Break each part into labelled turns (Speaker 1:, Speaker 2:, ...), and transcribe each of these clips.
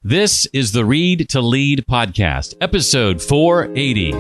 Speaker 1: This is the Read to Lead podcast, episode 480.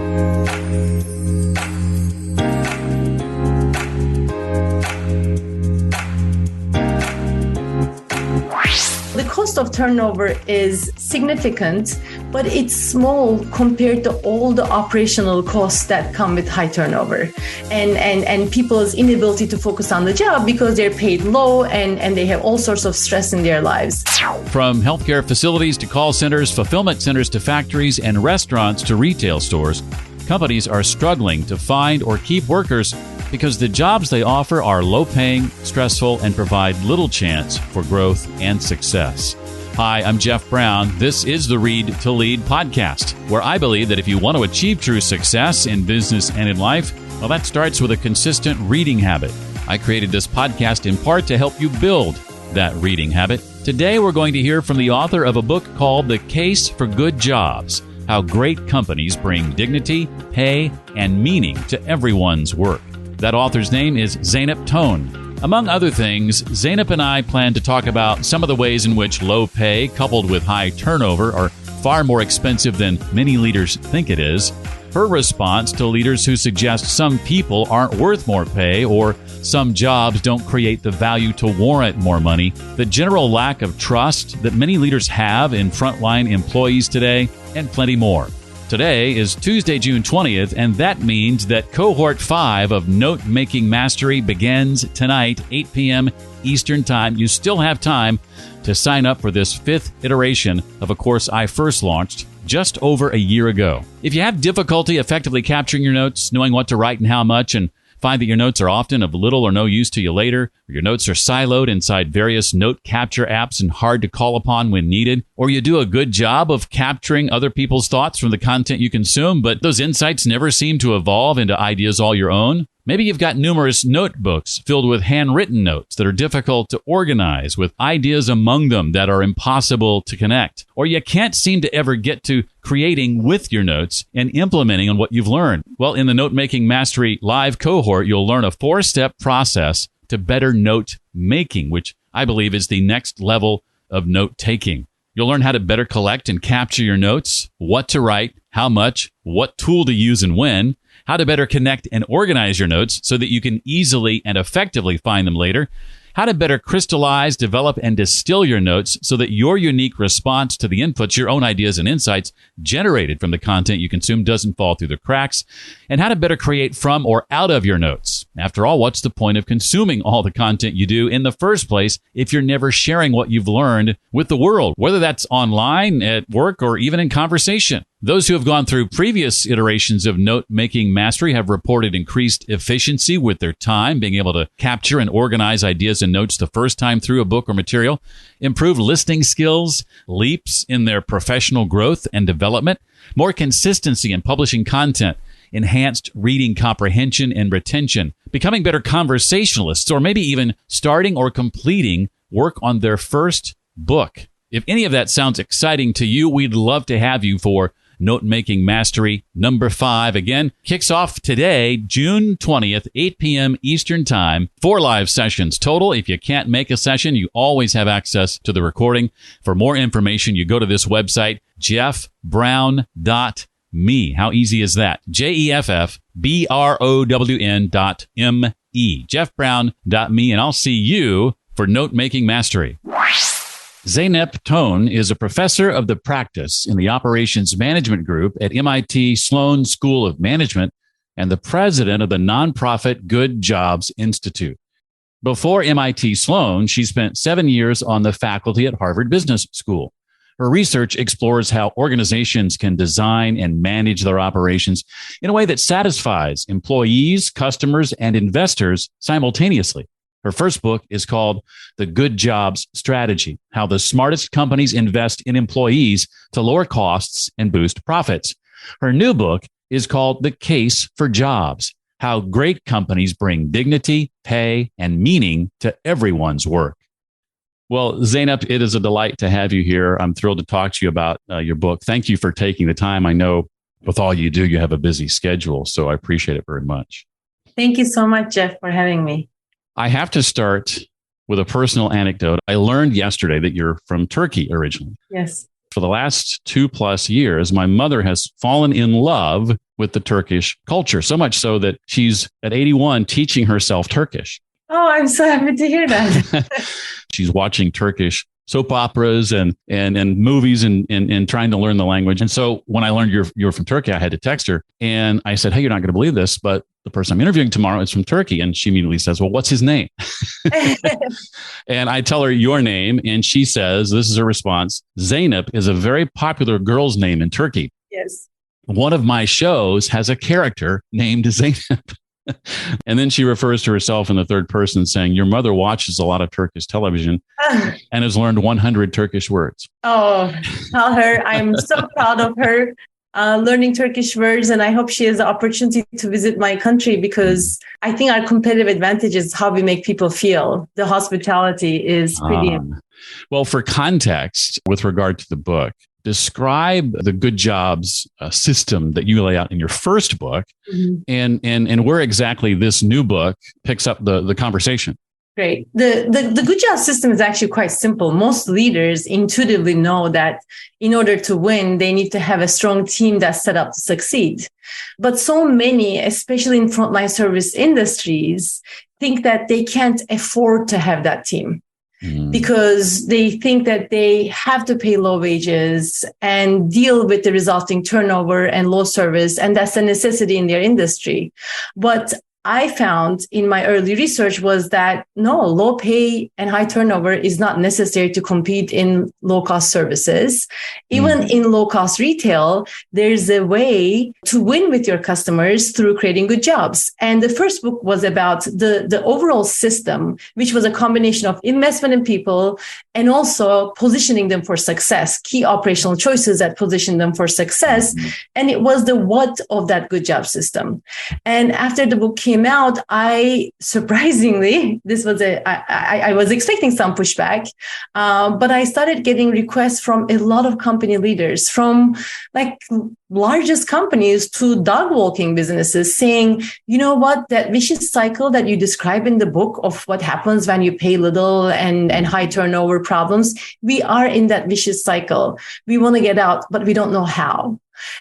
Speaker 2: The cost of turnover is significant, but it's small compared to all the operational costs that come with high turnover and people's inability to focus on the job because they're paid low and they have all sorts of stress in their lives.
Speaker 1: From healthcare facilities to call centers, fulfillment centers to factories, and restaurants to retail stores, companies are struggling to find or keep workers because the jobs they offer are low-paying, stressful, and provide little chance for growth and success. Hi, I'm Jeff Brown. This is the Read to Lead podcast, where I believe that if you want to achieve true success in business and in life, well, that starts with a consistent reading habit. I created this podcast in part to help you build that reading habit. Today, we're going to hear from the author of a book called The Case for Good Jobs: How Great Companies Bring Dignity, Pay, and Meaning to Everyone's Work. That author's name is Zeynep Tone. Among other things, Zeynep and I plan to talk about some of the ways in which low pay coupled with high turnover are far more expensive than many leaders think it is, her response to leaders who suggest some people aren't worth more pay or some jobs don't create the value to warrant more money, the general lack of trust that many leaders have in frontline employees today, and plenty more. Today is Tuesday, June 20th, and that means that Cohort 5 of Note-Making Mastery begins tonight, 8 p.m. Eastern Time. You still have time to sign up for this fifth iteration of a course I first launched just over a year ago. If you have difficulty effectively capturing your notes, knowing what to write and how much, and find that your notes are often of little or no use to you later, or your notes are siloed inside various note capture apps and hard to call upon when needed, or you do a good job of capturing other people's thoughts from the content you consume, but those insights never seem to evolve into ideas all your own. Maybe you've got numerous notebooks filled with handwritten notes that are difficult to organize, with ideas among them that are impossible to connect. Or you can't seem to ever get to creating with your notes and implementing on what you've learned. Well, in the Note-Making Mastery live cohort, you'll learn a 4-step process to better note making, which I believe is the next level of note taking. You'll learn how to better collect and capture your notes, what to write, how much, what tool to use and when, how to better connect and organize your notes so that you can easily and effectively find them later, how to better crystallize, develop, and distill your notes so that your unique response to the inputs, your own ideas and insights generated from the content you consume doesn't fall through the cracks, and how to better create from or out of your notes. After all, what's the point of consuming all the content you do in the first place if you're never sharing what you've learned with the world, whether that's online, at work, or even in conversation? Those who have gone through previous iterations of note-making mastery have reported increased efficiency with their time, being able to capture and organize ideas and notes the first time through a book or material, improved listening skills, leaps in their professional growth and development, more consistency in publishing content, enhanced reading comprehension and retention, becoming better conversationalists, or maybe even starting or completing work on their first book. If any of that sounds exciting to you, we'd love to have you for Note-Making Mastery number 5. Again, kicks off today, June 20th, 8 p.m. Eastern Time. 4 live sessions total. If you can't make a session, you always have access to the recording. For more information, you go to this website, jeffbrown.me. How easy is that? JEFFBROWN.ME. jeffbrown.me, and I'll see you for Note-Making Mastery. Zeynep Tone is a professor of the practice in the Operations Management Group at MIT Sloan School of Management and the president of the nonprofit Good Jobs Institute. Before MIT Sloan, she spent 7 years on the faculty at Harvard Business School. Her research explores how organizations can design and manage their operations in a way that satisfies employees, customers, and investors simultaneously. Her first book is called The Good Jobs Strategy: How the Smartest Companies Invest in Employees to Lower Costs and Boost Profits. Her new book is called The Case for Jobs: How Great Companies Bring Dignity, Pay, and Meaning to Everyone's Work. Well, Zeynep, it is a delight to have you here. I'm thrilled to talk to you about your book. Thank you for taking the time. I know with all you do, you have a busy schedule, so I appreciate it very much.
Speaker 2: Thank you so much, Jeff, for having me.
Speaker 1: I have to start with a personal anecdote. I learned yesterday that you're from Turkey originally.
Speaker 2: Yes.
Speaker 1: For the last 2+ years, my mother has fallen in love with the Turkish culture, so much so that she's at 81 teaching herself Turkish.
Speaker 2: Oh, I'm so happy to hear that.
Speaker 1: She's watching Turkish soap operas and movies and trying to learn the language. And so when I learned you're from Turkey, I had to text her and I said, hey, you're not going to believe this, but the person I'm interviewing tomorrow is from Turkey. And she immediately says, well, what's his name? And I tell her your name. And she says, this is her response. Zeynep is a very popular girl's name in Turkey.
Speaker 2: Yes.
Speaker 1: One of my shows has a character named Zeynep. And then she refers to herself in the third person saying, your mother watches a lot of Turkish television and has learned 100 Turkish words.
Speaker 2: Oh, tell her I'm so proud of her learning Turkish words. And I hope she has the opportunity to visit my country, because I think our competitive advantage is how we make people feel. The hospitality is pretty.
Speaker 1: Well, for context, with regard to the book, describe the Good Jobs system that you lay out in your first book, and where exactly this new book picks up the conversation.
Speaker 2: Great. The Good Job system is actually quite simple. Most leaders intuitively know that in order to win, they need to have a strong team that's set up to succeed. But so many, especially in frontline service industries, think that they can't afford to have that team, because they think that they have to pay low wages and deal with the resulting turnover and low service, and that's a necessity in their industry. But I found in my early research was that no, low pay and high turnover is not necessary to compete in low-cost services. Even in low-cost retail, there's a way to win with your customers through creating good jobs. And the first book was about the overall system, which was a combination of investment in people and also positioning them for success, key operational choices that position them for success. And it was the what of that good job system. And after the book came out, I surprisingly, I was expecting some pushback, but I started getting requests from a lot of company leaders, from like largest companies to dog walking businesses, saying, you know what, that vicious cycle that you describe in the book of what happens when you pay little and high turnover problems, we are in that vicious cycle. We want to get out, but we don't know how.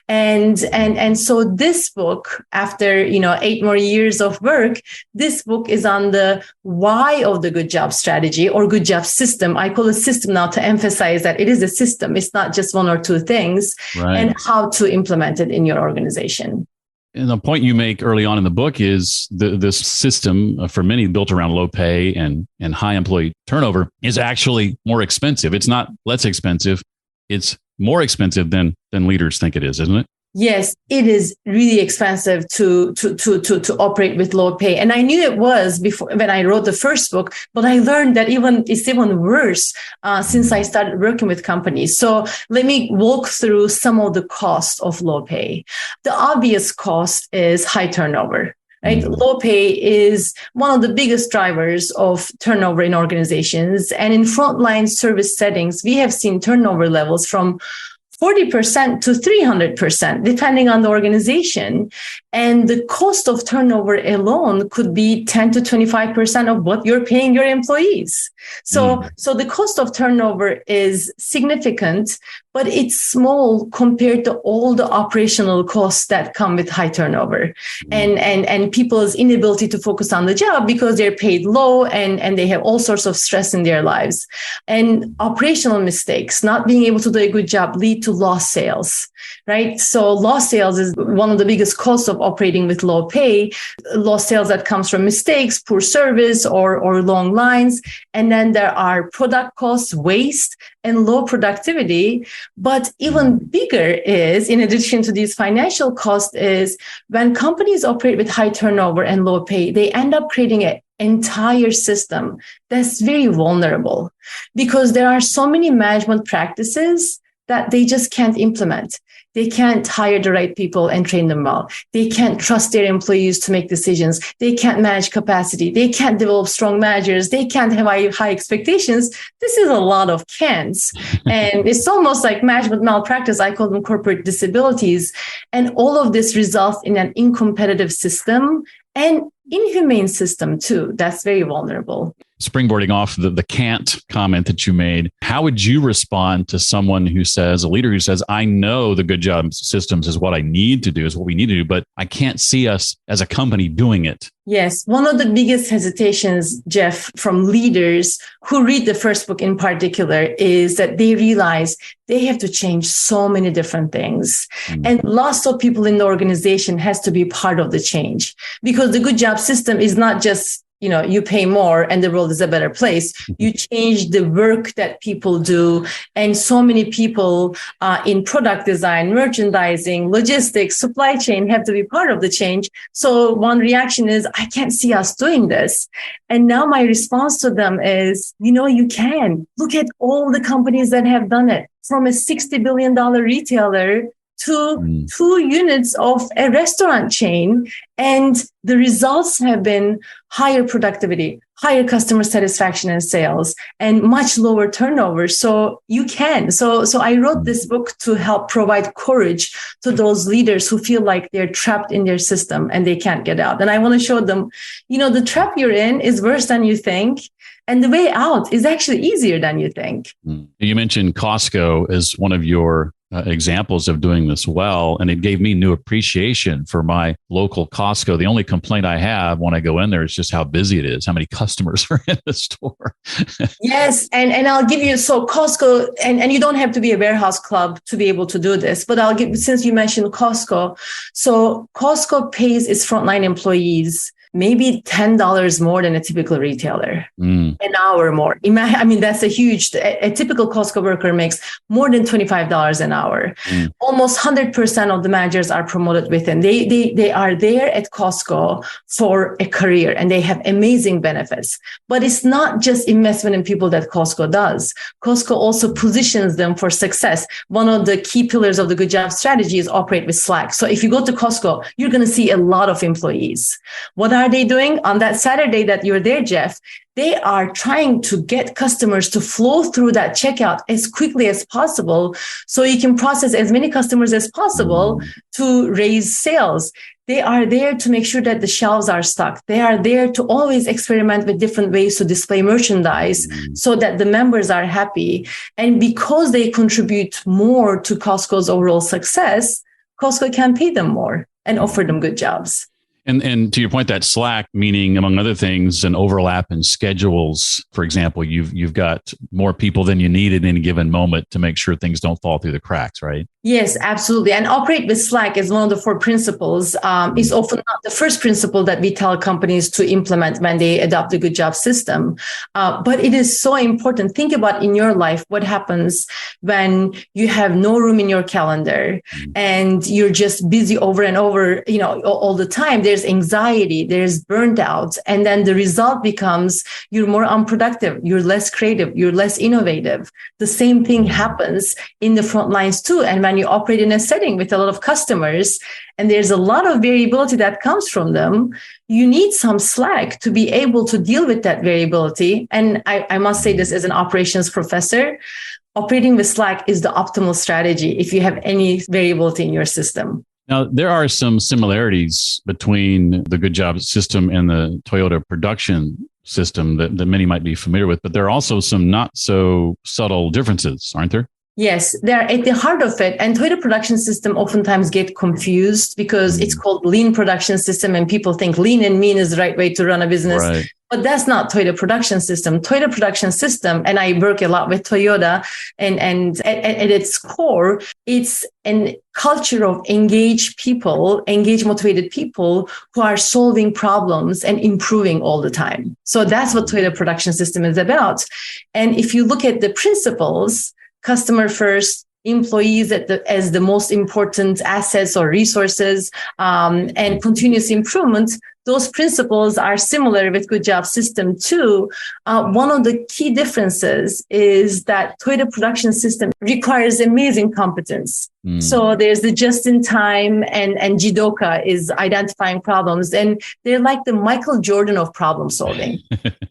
Speaker 2: And so this book, after 8 more years of work, this book is on the why of the good job strategy or good job system. I call it system now to emphasize that it is a system. It's not just one or two things, right, and how to implement it in your organization.
Speaker 1: And the point you make early on in the book is this system, for many built around low pay and high employee turnover, is actually more expensive. It's not less expensive. It's more expensive than leaders think it is, isn't it?
Speaker 2: Yes, it is really expensive to operate with low pay. And I knew it was before when I wrote the first book, but I learned that it's even worse since I started working with companies. So let me walk through some of the costs of low pay. The obvious cost is high turnover. Right? Low pay is one of the biggest drivers of turnover in organizations. And in frontline service settings, we have seen turnover levels from 40% to 300%, depending on the organization. And the cost of turnover alone could be 10 to 25% of what you're paying your employees. So the cost of turnover is significant, but it's small compared to all the operational costs that come with high turnover and people's inability to focus on the job because they're paid low and they have all sorts of stress in their lives. And operational mistakes, not being able to do a good job, lead to lost sales, right? So lost sales is one of the biggest costs of operating with low pay. Lost sales that comes from mistakes, poor service, or long lines. And then there are product costs, waste, and low productivity. But even bigger is, in addition to these financial costs, is when companies operate with high turnover and low pay, they end up creating an entire system that's very vulnerable because there are so many management practices that they just can't implement. They can't hire the right people and train them well. They can't trust their employees to make decisions. They can't manage capacity. They can't develop strong managers. They can't have high expectations. This is a lot of can'ts. And it's almost like management malpractice. I call them corporate disabilities. And all of this results in an incompetitive system and inhumane system too. That's very vulnerable.
Speaker 1: springboarding off the can't comment that you made, how would you respond to someone who says, a leader who says, I know the good job systems is what I need to do, is what we need to do, but I can't see us as a company doing it?
Speaker 2: Yes. One of the biggest hesitations, Jeff, from leaders who read the first book in particular is that they realize they have to change so many different things. And lots of people in the organization has to be part of the change, because the good job system is not just, you pay more and the world is a better place. You change the work that people do. And so many people in product design, merchandising, logistics, supply chain have to be part of the change. So one reaction is, I can't see us doing this. And now my response to them is, you can. Look at all the companies that have done it, from a $60 billion retailer to 2 units of a restaurant chain. And the results have been higher productivity, higher customer satisfaction and sales, and much lower turnover. So you can. So I wrote this book to help provide courage to those leaders who feel like they're trapped in their system and they can't get out. And I want to show them, the trap you're in is worse than you think. And the way out is actually easier than you think.
Speaker 1: You mentioned Costco as one of your examples of doing this well, and it gave me new appreciation for my local Costco. The only complaint I have when I go in there is just how busy it is, how many customers are in the store.
Speaker 2: Yes, and I'll give you, so Costco, and you don't have to be a warehouse club to be able to do this, but I'll give, since you mentioned Costco, so Costco pays its frontline employees maybe $10 more than a typical retailer, an hour more. That's a typical Costco worker makes more than $25 an hour. Almost 100% of the managers are promoted within. They are there at Costco for a career, and they have amazing benefits. But it's not just investment in people that Costco does. Costco also positions them for success. One of the key pillars of the good job strategy is operate with Slack. So if you go to Costco, you're going to see a lot of employees. What are they doing on that Saturday that you're there, Jeff? They are trying to get customers to flow through that checkout as quickly as possible, so you can process as many customers as possible to raise sales. They are there to make sure that the shelves are stocked. They are there to always experiment with different ways to display merchandise so that the members are happy. And because they contribute more to Costco's overall success, Costco can pay them more and offer them good jobs.
Speaker 1: And to your point, that Slack, meaning, among other things, an overlap in schedules. For example, you've got more people than you need at any given moment to make sure things don't fall through the cracks, right?
Speaker 2: Yes, absolutely. And operate with Slack is one of the 4 principles. It's often not the first principle that we tell companies to implement when they adopt the good job system. But it is so important. Think about in your life what happens when you have no room in your calendar and you're just busy over and over, all the time. There's anxiety, there's burnt out. And then the result becomes you're more unproductive, you're less creative, you're less innovative. The same thing happens in the front lines too. And when you operate in a setting with a lot of customers and there's a lot of variability that comes from them, you need some slack to be able to deal with that variability. And I must say this as an operations professor, operating with Slack is the optimal strategy if you have any variability in your system.
Speaker 1: Now, there are some similarities between the good job system and the Toyota production system that many might be familiar with, but there are also some not so subtle differences, aren't there?
Speaker 2: Yes, they're at the heart of it. And Toyota production system oftentimes get confused because it's called lean production system and people think lean and mean is the right way to run a business. Right. But that's not Toyota production system. Toyota production system, and I work a lot with Toyota, and at its core, it's a culture of engaged people, engaged, motivated people who are solving problems and improving all the time. So that's what Toyota production system is about. And if you look at the principles, customer first, employees as the most important assets or resources, and continuous improvement, those principles are similar with good job system too. One of the key differences is that Toyota production system requires amazing competence. So there's the just in time, and Jidoka is identifying problems. And they're like the Michael Jordan of problem solving.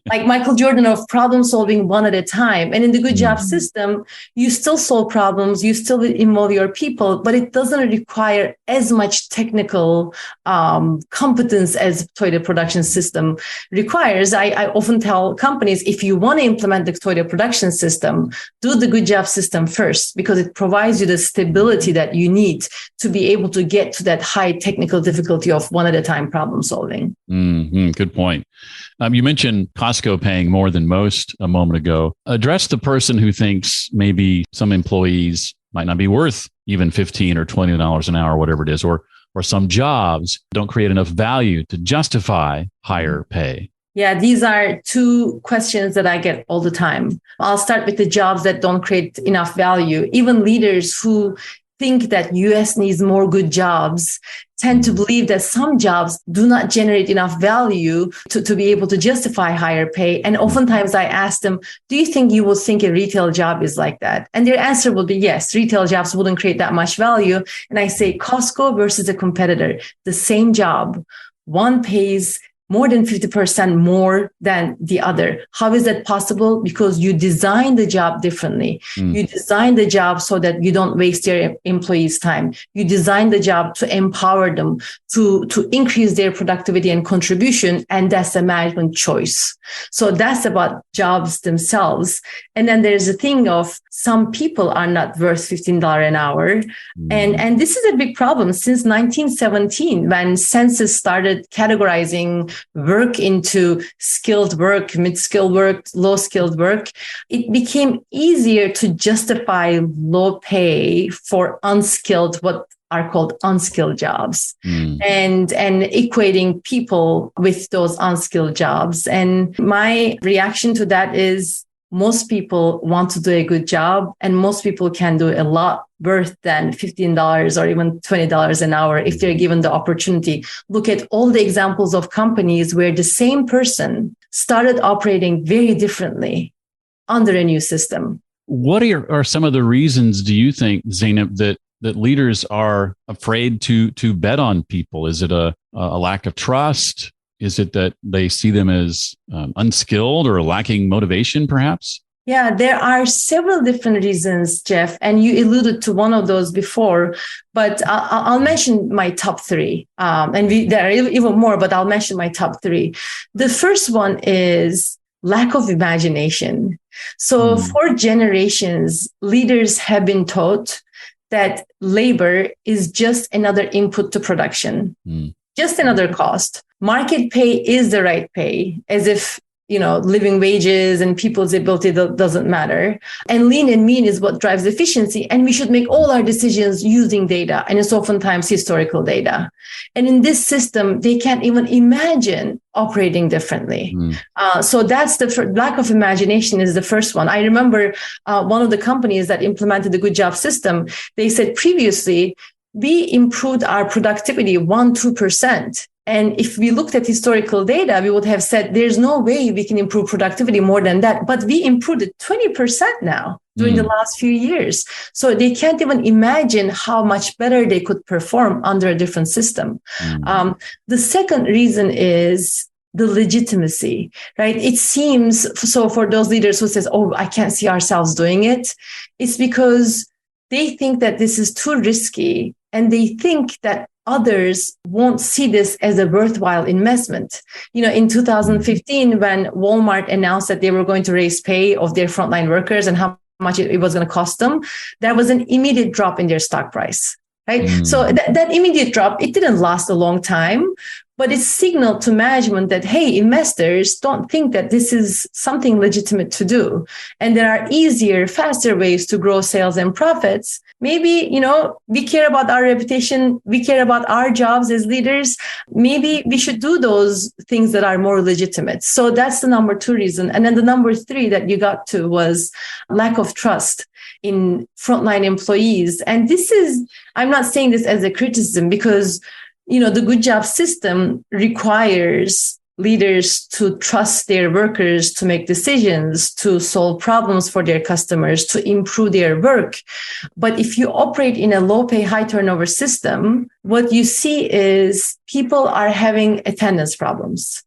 Speaker 2: Like Michael Jordan of problem solving one at a time. And in the good job system, you still solve problems, you still involve your people, but it doesn't require as much technical competence as Toyota production system requires. I often tell companies, if you want to implement the Toyota production system, do the good job system first, because it provides you the stability that you need to be able to get to that high technical difficulty of one at a time problem solving.
Speaker 1: Good point. You mentioned Costco paying more than most a moment ago. Address the person who thinks maybe some employees might not be worth even $15 or $20 an hour, whatever it is, or some jobs don't create enough value to justify higher pay.
Speaker 2: Yeah, these are two questions that I get all the time. I'll start with the jobs that don't create enough value. Even leaders who think that US needs more good jobs tend to believe that some jobs do not generate enough value to be able to justify higher pay. And oftentimes I ask them, do you think you would think a retail job is like that? And their answer will be yes, retail jobs wouldn't create that much value. And I say Costco versus a competitor, the same job, one pays more than 50% more than the other. How is that possible? Because you design the job differently. You design the job so that you don't waste your employees' time. You design the job to empower them, to increase their productivity and contribution. And that's a management choice. So that's about jobs themselves. And then there's a thing of some people are not worth $15 an hour. And this is a big problem since 1917, when census started categorizing work into skilled work, mid-skilled work, low-skilled work. It became easier to justify low pay for unskilled, what are called unskilled jobs, and equating people with those unskilled jobs. And my reaction to that is most people want to do a good job, and most people can do a lot worth than $15 or even $20 an hour if they're given the opportunity. Look at all the examples of companies where the same person started operating very differently under a new system.
Speaker 1: What are some of the reasons, do you think, Zeynep, that leaders are afraid to bet on people? Is it a lack of trust? Is it that they see them as unskilled or lacking motivation, perhaps?
Speaker 2: Yeah, there are several different reasons, Jeff, and you alluded to one of those before, but I'll mention my top three. There are even more, but I'll mention my top three. The first one is lack of imagination. So for generations, leaders have been taught that labor is just another input to production, just another cost. Market pay is the right pay, as if, living wages and people's ability doesn't matter. And lean and mean is what drives efficiency. And we should make all our decisions using data. And it's oftentimes historical data. And in this system, they can't even imagine operating differently. So that's the lack of imagination is the first one. I remember one of the companies that implemented the good job system, they said previously, we improved our productivity 1-2%. And if we looked at historical data, we would have said there's no way we can improve productivity more than that. But we improved it 20% now during the last few years. So they can't even imagine how much better they could perform under a different system. The second reason is the legitimacy, right? It seems so for those leaders who says, oh, I can't see ourselves doing it. It's because they think that this is too risky, and they think that others won't see this as a worthwhile investment. In 2015, when Walmart announced that they were going to raise pay of their frontline workers and how much it was going to cost them, there was an immediate drop in their stock price, right? So that immediate drop, it didn't last a long time, but it signaled to management that, hey, investors don't think that this is something legitimate to do. And there are easier, faster ways to grow sales and profits. Maybe, we care about our reputation. We care about our jobs as leaders. Maybe we should do those things that are more legitimate. So that's the number two reason. And then the number three that you got to was lack of trust in frontline employees. And I'm not saying this as a criticism, because the good job system requires leaders to trust their workers to make decisions, to solve problems for their customers, to improve their work. But if you operate in a low pay, high turnover system, what you see is people are having attendance problems.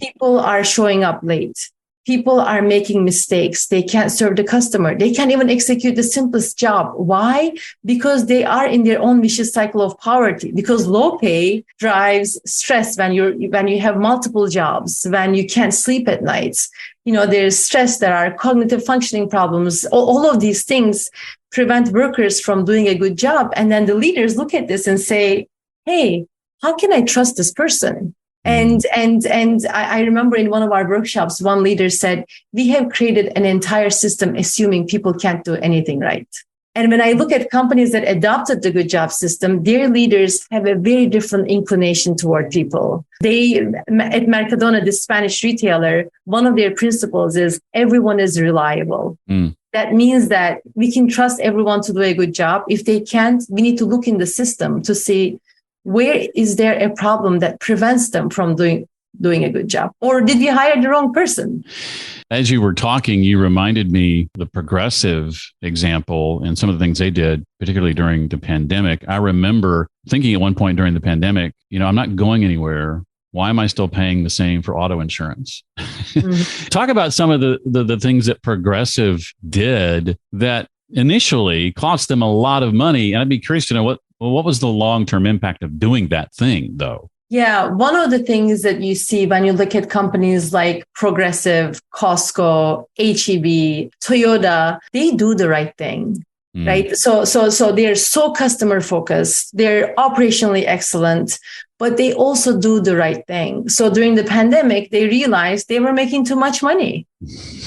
Speaker 2: People are showing up late. People are making mistakes. They can't serve the customer. They can't even execute the simplest job. Why? Because they are in their own vicious cycle of poverty. Because low pay drives stress when you have multiple jobs, when you can't sleep at nights. There's stress, there are cognitive functioning problems. All of these things prevent workers from doing a good job. And then the leaders look at this and say, hey, how can I trust this person? And I remember in one of our workshops, one leader said, we have created an entire system assuming people can't do anything right. And when I look at companies that adopted the good job system, their leaders have a very different inclination toward people. At Mercadona, the Spanish retailer, one of their principles is everyone is reliable. That means that we can trust everyone to do a good job. If they can't, we need to look in the system to see, where is there a problem that prevents them from doing a good job? Or did we hire the wrong person?
Speaker 1: As you were talking, you reminded me the Progressive example and some of the things they did, particularly during the pandemic. I remember thinking at one point during the pandemic, I'm not going anywhere. Why am I still paying the same for auto insurance? Talk about some of the things that Progressive did that initially cost them a lot of money. And I'd be curious to know what was the long-term impact of doing that thing, though?
Speaker 2: Yeah, one of the things that you see when you look at companies like Progressive, Costco, HEB, Toyota, they do the right thing. Right. So they're so customer focused. They're operationally excellent, but they also do the right thing. So during the pandemic, they realized they were making too much money.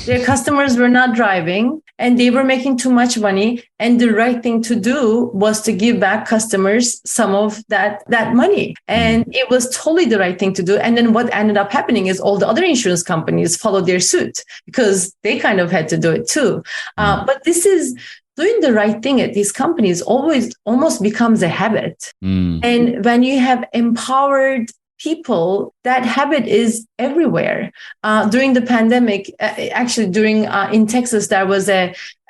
Speaker 2: Their customers were not driving and they were making too much money. And the right thing to do was to give back customers some of that money. And it was totally the right thing to do. And then what ended up happening is all the other insurance companies followed their suit because they kind of had to do it too. But this is doing the right thing at these companies almost becomes a habit. And when you have empowered people, that habit is everywhere. During the pandemic, in Texas, there was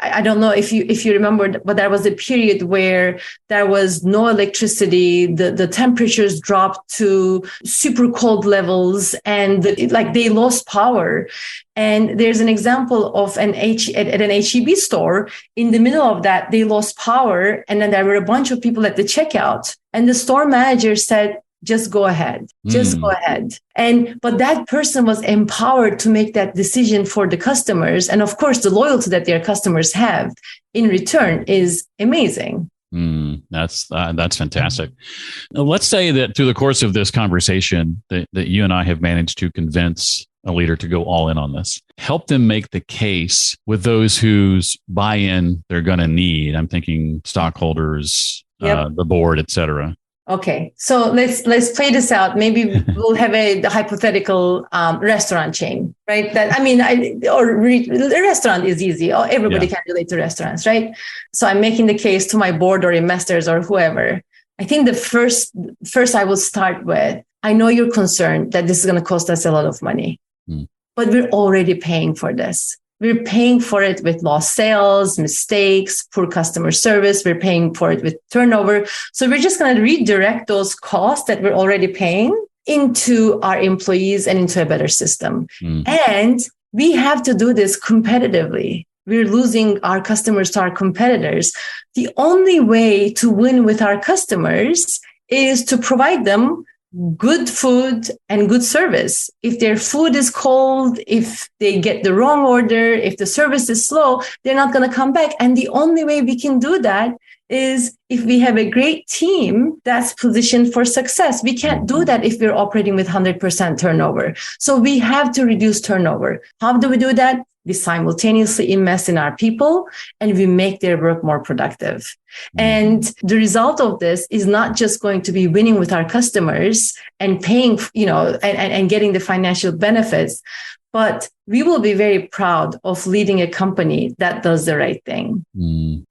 Speaker 2: I don't know if you remember, but there was a period where there was no electricity. The temperatures dropped to super cold levels and they lost power. And there's an example of at an HEB store. In the middle of that, they lost power. And then there were a bunch of people at the checkout. And the store manager said, just go ahead. Go ahead. But that person was empowered to make that decision for the customers. And of course, the loyalty that their customers have in return is amazing.
Speaker 1: That's fantastic. Now, let's say that through the course of this conversation that you and I have managed to convince a leader to go all in on this. Help them make the case with those whose buy-in they're going to need. I'm thinking stockholders, the board, et cetera.
Speaker 2: Okay, so let's play this out. Maybe we'll have a hypothetical restaurant chain, right? The restaurant is easy. Everybody can relate to restaurants, right? So I'm making the case to my board or investors or whoever. I think the first I will start with, I know you're concerned that this is going to cost us a lot of money, but we're already paying for this. We're paying for it with lost sales, mistakes, poor customer service. We're paying for it with turnover. So we're just going to redirect those costs that we're already paying into our employees and into a better system. And we have to do this competitively. We're losing our customers to our competitors. The only way to win with our customers is to provide them good food and good service. If their food is cold, if they get the wrong order, if the service is slow, they're not going to come back. And the only way we can do that is if we have a great team that's positioned for success. We can't do that if we're operating with 100% turnover. So we have to reduce turnover. How do we do that? We simultaneously invest in our people and we make their work more productive. And the result of this is not just going to be winning with our customers and paying, and getting the financial benefits, but we will be very proud of leading a company that does the right thing.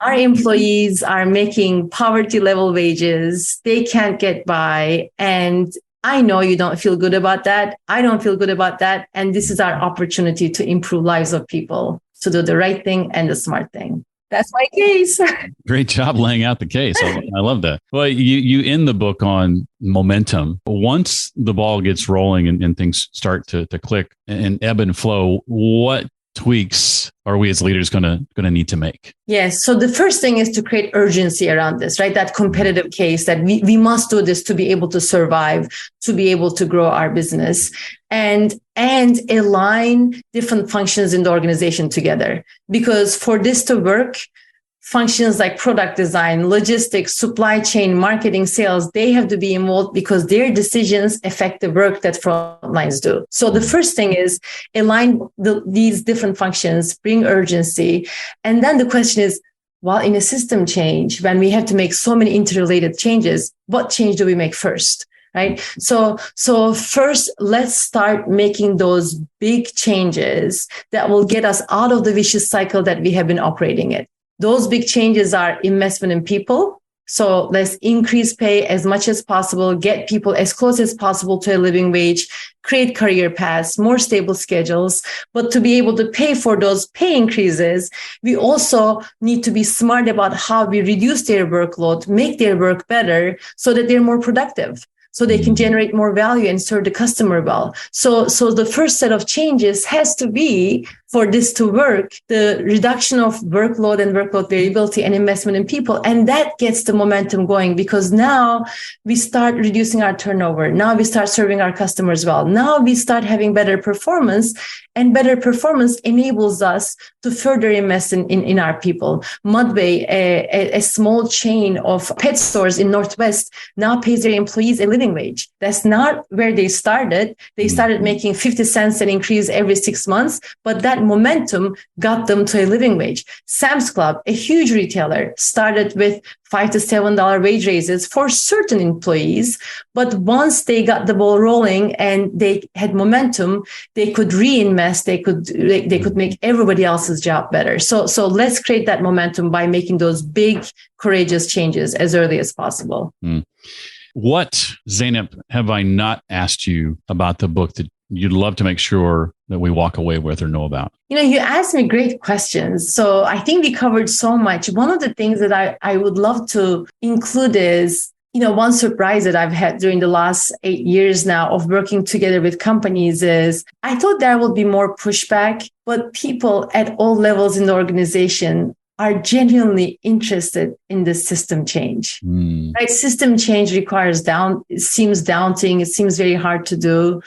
Speaker 2: Our employees are making poverty level wages. They can't get by. And I know you don't feel good about that. I don't feel good about that. And this is our opportunity to improve lives of people, to do the right thing and the smart thing. That's my case.
Speaker 1: Great job laying out the case. I love that. Well, you end the book on momentum. Once the ball gets rolling and things start to click and ebb and flow, what tweaks are we as leaders going to need to make?
Speaker 2: Yes. So the first thing is to create urgency around this, right? That competitive case that we must do this to be able to survive, to be able to grow our business, and align different functions in the organization together. Because for this to work, functions like product design, logistics, supply chain, marketing, sales, they have to be involved because their decisions affect the work that frontlines do. So the first thing is align these different functions, bring urgency. And then the question is, well, in a system change, when we have to make so many interrelated changes, what change do we make first? Right. So first, let's start making those big changes that will get us out of the vicious cycle that we have been operating in. Those big changes are investment in people. So let's increase pay as much as possible, get people as close as possible to a living wage, create career paths, more stable schedules. But to be able to pay for those pay increases, we also need to be smart about how we reduce their workload, make their work better so that they're more productive, so they can generate more value and serve the customer well. So the first set of changes has to be, for this to work, the reduction of workload and workload variability and investment in people. And that gets the momentum going, because now we start reducing our turnover. Now we start serving our customers well. Now we start having better performance, and better performance enables us to further invest in our people. Mudway, a small chain of pet stores in Northwest, now pays their employees a living wage. That's not where they started. They started making 50 cents an increase every 6 months, but that momentum got them to a living wage. Sam's Club, a huge retailer, started with $5 to $7 wage raises for certain employees. But once they got the ball rolling and they had momentum, they could reinvest. They could make everybody else's job better. So let's create that momentum by making those big, courageous changes as early as possible.
Speaker 1: What, Zeynep, have I not asked you about the book that you'd love to make sure that we walk away with or know about?
Speaker 2: You asked me great questions. So I think we covered so much. One of the things that I would love to include is, one surprise that I've had during the last 8 years now of working together with companies is I thought there would be more pushback, but people at all levels in the organization are genuinely interested in this system change. Right? System change it seems daunting. It seems very hard to do.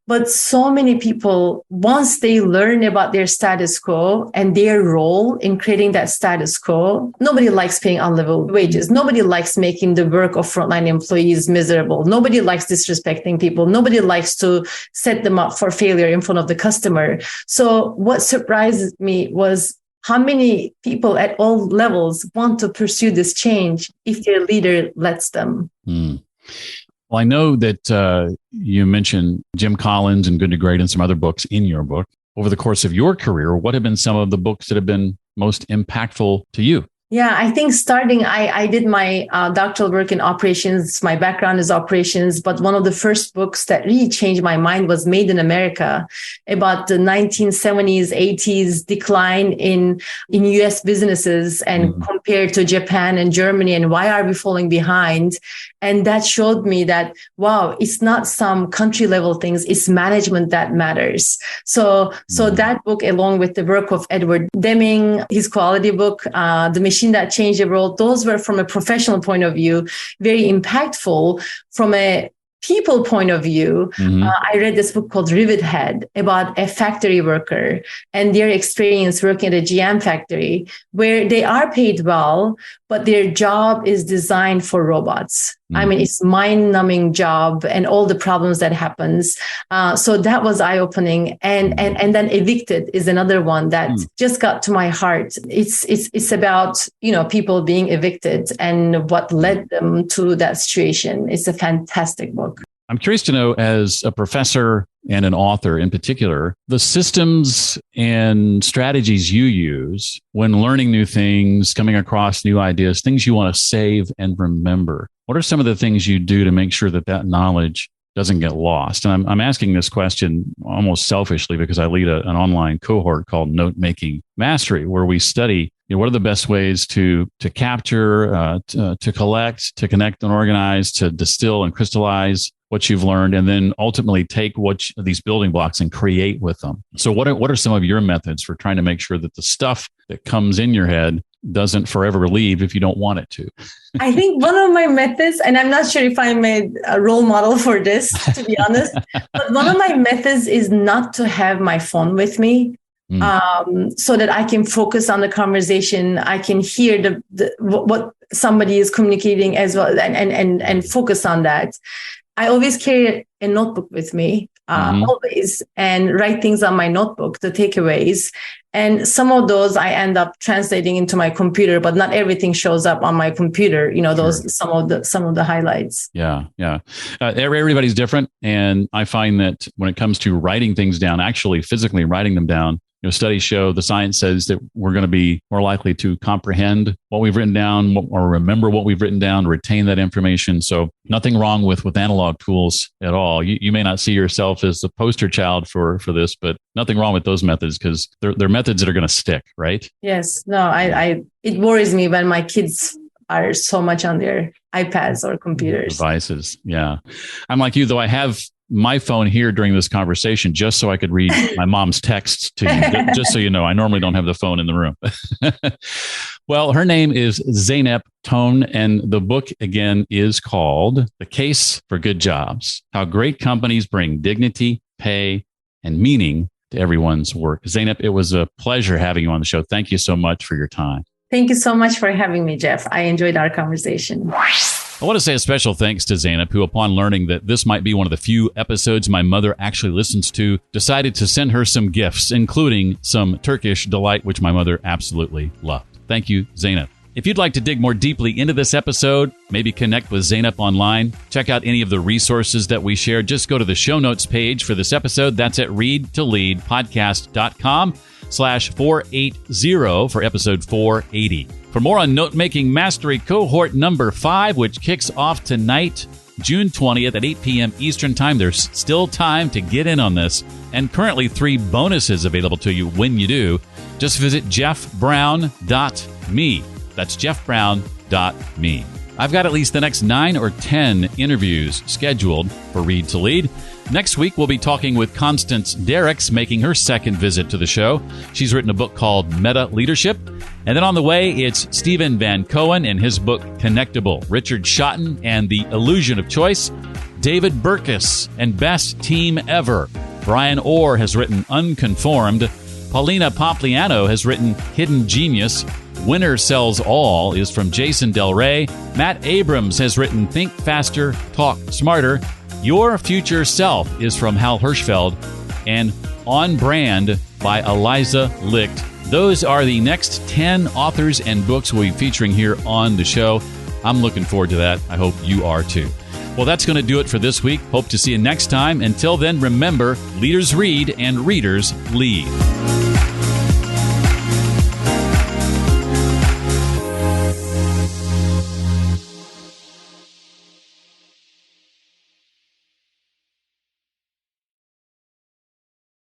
Speaker 2: But so many people, once they learn about their status quo and their role in creating that status quo, nobody likes paying unlivable wages. Nobody likes making the work of frontline employees miserable. Nobody likes disrespecting people. Nobody likes to set them up for failure in front of the customer. So what surprised me was how many people at all levels want to pursue this change if their leader lets them.
Speaker 1: Well, I know that you mentioned Jim Collins and Good to Great and some other books in your book. Over the course of your career, what have been some of the books that have been most impactful to you?
Speaker 2: Yeah, I think I did my doctoral work in operations. My background is operations, but one of the first books that really changed my mind was Made in America, about the 1970s, 80s decline in US businesses and compared to Japan and Germany, and why are we falling behind? And that showed me that, wow, it's not some country level things, it's management that matters. So that book, along with the work of Edward Deming, his quality book, The Machine That Changed the World, those were, from a professional point of view, very impactful. From a people point of view, I read this book called Rivet Head about a factory worker and their experience working at a GM factory, where they are paid well, but their job is designed for robots. I mean, it's mind-numbing job and all the problems that happens. So that was eye-opening. And then Evicted is another one that just got to my heart. It's about, people being evicted and what led them to that situation. It's a fantastic book.
Speaker 1: I'm curious to know, as a professor and an author in particular, the systems and strategies you use when learning new things, coming across new ideas, things you want to save and remember. What are some of the things you do to make sure that knowledge doesn't get lost. And I'm asking this question almost selfishly because I lead an online cohort called Note Making Mastery, where we study what are the best ways to capture, to collect, to connect and organize, to distill and crystallize what you've learned, and then ultimately take these building blocks and create with them. So what are some of your methods for trying to make sure that the stuff that comes in your head doesn't forever leave if you don't want it to?
Speaker 2: I think one of my methods, and I'm not sure if I'm a role model for this, to be honest, but one of my methods is not to have my phone with me. So that I can focus on the conversation. I can hear what somebody is communicating as well, and focus on that. I always carry a notebook with me, always, and write things on my notebook, the takeaways. And some of those I end up translating into my computer, but not everything shows up on my computer. Some of the highlights.
Speaker 1: Yeah. Everybody's different, and I find that when it comes to writing things down, actually physically writing them down, studies show, the science says that we're going to be more likely to comprehend what we've written down or remember what we've written down, retain that information. So nothing wrong with analog tools at all. You may not see yourself as the poster child for this, but nothing wrong with those methods because they're methods that are going to stick, right?
Speaker 2: Yes. No, it worries me when my kids are so much on their iPads or computers.
Speaker 1: Devices. Yeah. I'm like you, though. I have my phone here during this conversation just so I could read my mom's texts to you. Just so you know, I normally don't have the phone in the room. Well, her name is Zeynep Tone, and the book, again, is called The Case for Good Jobs: How Great Companies Bring Dignity, Pay, and Meaning to Everyone's Work. Zeynep, it was a pleasure having you on the show. Thank you so much for your time.
Speaker 2: Thank you so much for having me, Jeff. I enjoyed our conversation.
Speaker 1: I want to say a special thanks to Zeynep, who, upon learning that this might be one of the few episodes my mother actually listens to, decided to send her some gifts, including some Turkish delight, which my mother absolutely loved. Thank you, Zeynep. If you'd like to dig more deeply into this episode, maybe connect with Zeynep online, check out any of the resources that we shared, just go to the show notes page for this episode. That's at readtoleadpodcast.com/480 for episode 480. For more on Note-Making Mastery Cohort number 5, which kicks off tonight, June 20th at 8 p.m. Eastern Time. There's still time to get in on this, and currently 3 bonuses available to you when you do. Just visit jeffbrown.me. That's jeffbrown.me. I've got at least the next 9 or 10 interviews scheduled for Read to Lead. Next week, we'll be talking with Constance Derricks, making her second visit to the show. She's written a book called Meta Leadership. And then on the way, it's Stephen Van Cohen and his book Connectable, Richard Schotten and the Illusion of Choice, David Burkus and Best Team Ever. Brian Orr has written Unconformed. Paulina Popliano has written Hidden Genius. Winner Sells All is from Jason Del Rey. Matt Abrams has written Think Faster, Talk Smarter. Your Future Self is from Hal Hirschfeld. And On Brand by Eliza Licht. Those are the next 10 authors and books we'll be featuring here on the show. I'm looking forward to that. I hope you are too. Well, that's going to do it for this week. Hope to see you next time. Until then, remember, leaders read and readers lead.